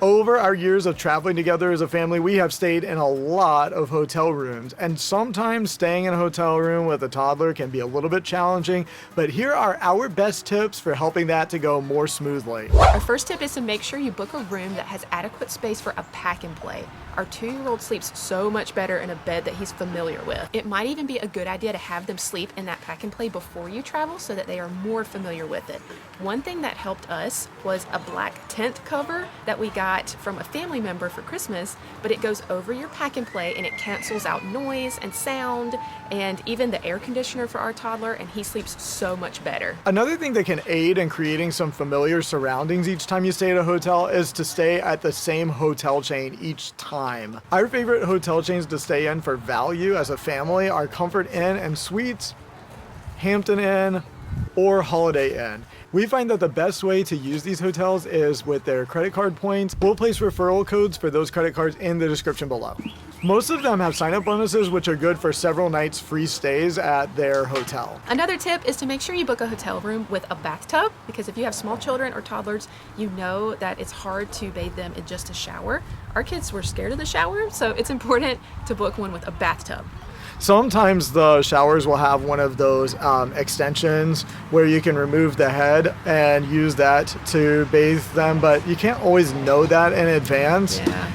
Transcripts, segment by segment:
Over our years of traveling together as a family, we have stayed in a lot of hotel rooms, and sometimes staying in a hotel room with a toddler can be a little bit challenging, but here are our best tips for helping that to go more smoothly. Our first tip is to make sure you book a room that has adequate space for a pack and play. Our 2-year-old sleeps so much better in a bed that he's familiar with. It might even be a good idea to have them sleep in that pack and play before you travel so that they are more familiar with it. One thing that helped us was a black tent cover that we got from a family member for Christmas, but it goes over your pack and play and it cancels out noise and sound and even the air conditioner for our toddler, and he sleeps so much better. Another thing that can aid in creating some familiar surroundings each time you stay at a hotel is to stay at the same hotel chain each time. Our favorite hotel chains to stay in for value as a family are Comfort Inn and Suites, Hampton Inn, or Holiday Inn. We find that the best way to use these hotels is with their credit card points. We'll place referral codes for those credit cards in the description below. Most of them have sign-up bonuses, which are good for several nights free stays at their hotel. Another tip is to make sure you book a hotel room with a bathtub, because if you have small children or toddlers, you know that it's hard to bathe them in just a shower. Our kids were scared of the shower, so it's important to book one with a bathtub. Sometimes the showers will have one of those extensions where you can remove the head and use that to bathe them, but you can't always know that in advance. Yeah.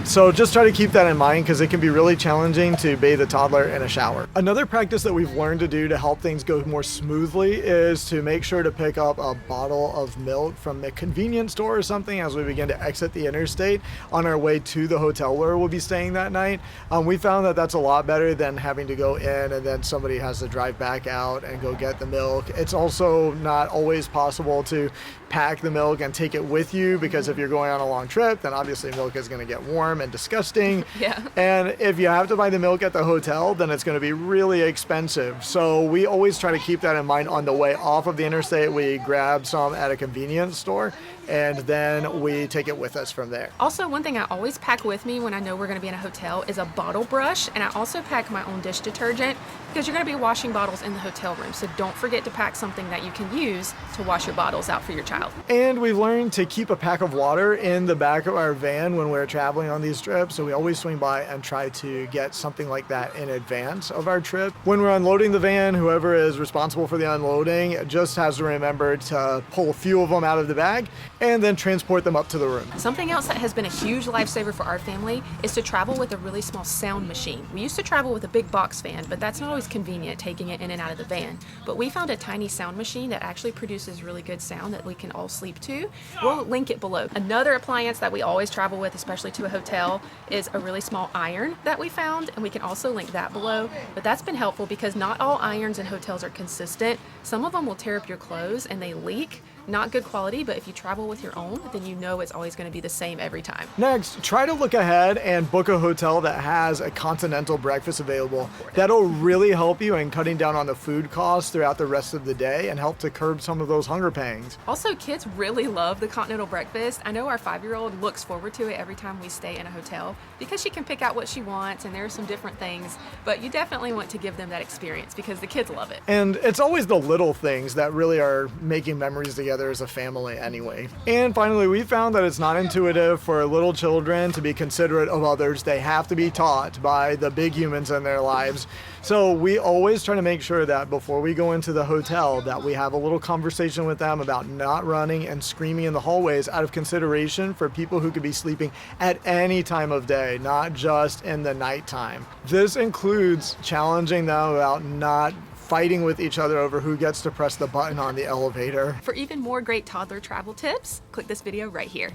So just try to keep that in mind because it can be really challenging to bathe a toddler in a shower. Another practice that we've learned to do to help things go more smoothly is to make sure to pick up a bottle of milk from the convenience store or something as we begin to exit the interstate on our way to the hotel where we'll be staying that night. We found that that's a lot better than having to go in and then somebody has to drive back out and go get the milk. It's also not always possible to pack the milk and take it with you because if you're going on a long trip, then obviously milk is going to get warm and disgusting. Yeah. And if you have to buy the milk at the hotel, then it's going to be really expensive. So we always try to keep that in mind on the way off of the interstate. We grab some at a convenience store and then we take it with us from there. Also, one thing I always pack with me when I know we're going to be in a hotel is a bottle brush, and I also pack my own dish detergent because you're going to be washing bottles in the hotel room, so don't forget to pack something that you can use to wash your bottles out for your child. And we've learned to keep a pack of water in the back of our van when we're traveling on these trips, so we always swing by and try to get something like that in advance of our trip. When we're unloading the van, whoever is responsible for the unloading just has to remember to pull a few of them out of the bag and then transport them up to the room. Something else that has been a huge lifesaver for our family is to travel with a really small sound machine. We used to travel with a big box fan, but that's not always convenient taking it in and out of the van. But we found a tiny sound machine that actually produces really good sound that we can all sleep to. We'll link it below. Another appliance that we always travel with, especially to a hotel, is a really small iron that we found, and we can also link that below. But that's been helpful because not all irons in hotels are consistent. Some of them will tear up your clothes and they leak. Not good quality, but if you travel with your own, then you know it's always going to be the same every time. Next, try to look ahead and book a hotel that has a continental breakfast available. That'll really help you in cutting down on the food costs throughout the rest of the day and help to curb some of those hunger pangs. Also, kids really love the continental breakfast. I know our 5-year-old looks forward to it every time we stay in a hotel because she can pick out what she wants and there are some different things, but you definitely want to give them that experience because the kids love it. And it's always the little things that really are making memories together as a family anyway. And finally, we found that it's not intuitive for little children to be considerate of others. They have to be taught by the big humans in their lives. So we always try to make sure that before we go into the hotel that we have a little conversation with them about not running and screaming in the hallways out of consideration for people who could be sleeping at any time of day, not just in the nighttime. This includes challenging them about not fighting with each other over who gets to press the button on the elevator. For even more great toddler travel tips, click this video right here.